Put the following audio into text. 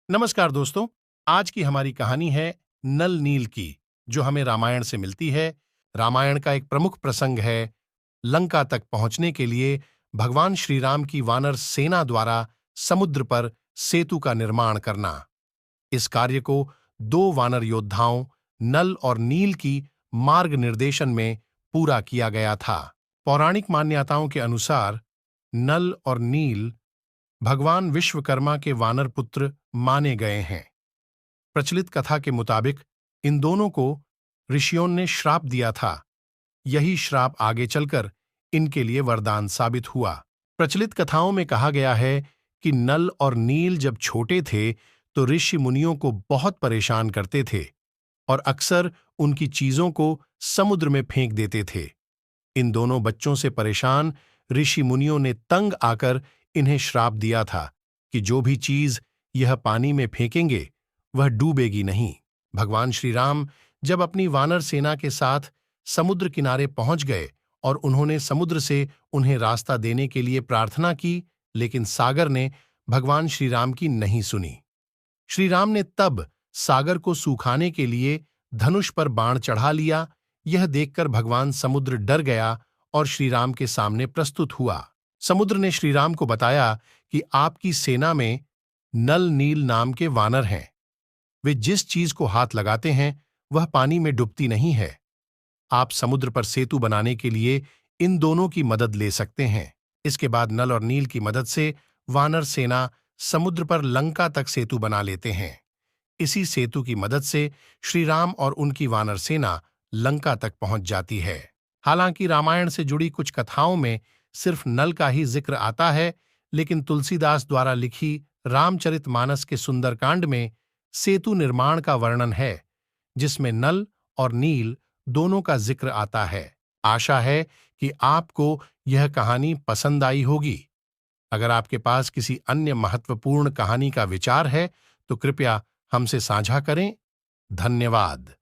नमस्कार दोस्तों। आज की हमारी कहानी है नल नील की, जो हमें रामायण से मिलती है। रामायण का एक प्रमुख प्रसंग है लंका तक पहुंचने के लिए भगवान श्री राम की वानर सेना द्वारा समुद्र पर सेतु का निर्माण करना। इस कार्य को दो वानर योद्धाओं नल और नील की मार्ग निर्देशन में पूरा किया गया था। पौराणिक मान्यताओं के अनुसार नल और नील भगवान विश्वकर्मा के वानर पुत्र माने गए हैं। प्रचलित कथा के मुताबिक इन दोनों को ऋषियों ने श्राप दिया था। यही श्राप आगे चलकर इनके लिए वरदान साबित हुआ। प्रचलित कथाओं में कहा गया है कि नल और नील जब छोटे थे तो ऋषि मुनियों को बहुत परेशान करते थे और अक्सर उनकी चीजों को समुद्र में फेंक देते थे। इन दोनों बच्चों से परेशान ऋषि मुनियों ने तंग आकर इन्हें श्राप दिया था कि जो भी चीज यह पानी में फेंकेंगे वह डूबेगी नहीं। भगवान श्री राम जब अपनी वानर सेना के साथ समुद्र किनारे पहुंच गए और उन्होंने समुद्र से उन्हें रास्ता देने के लिए प्रार्थना की, लेकिन सागर ने भगवान श्री राम की नहीं सुनी। श्री राम ने तब सागर को सुखाने के लिए धनुष पर बाण चढ़ा लिया। यह देखकर भगवान समुद्र डर गया और श्री राम के सामने प्रस्तुत हुआ। समुद्र ने श्री राम को बताया कि आपकी सेना में नल नील नाम के वानर हैं। वे जिस चीज को हाथ लगाते हैं वह पानी में डूबती नहीं है। आप समुद्र पर सेतु बनाने के लिए इन दोनों की मदद ले सकते हैं। इसके बाद नल और नील की मदद से वानर सेना समुद्र पर लंका तक सेतु बना लेते हैं। इसी सेतु की मदद से श्री राम और उनकी वानर सेना लंका तक पहुंच जाती है। हालांकि रामायण से जुड़ी कुछ कथाओं में सिर्फ नल का ही जिक्र आता है, लेकिन तुलसीदास द्वारा लिखी रामचरितमानस के सुंदरकांड में सेतु निर्माण का वर्णन है, जिसमें नल और नील दोनों का जिक्र आता है। आशा है कि आपको यह कहानी पसंद आई होगी। अगर आपके पास किसी अन्य महत्वपूर्ण कहानी का विचार है तो कृपया हमसे साझा करें। धन्यवाद।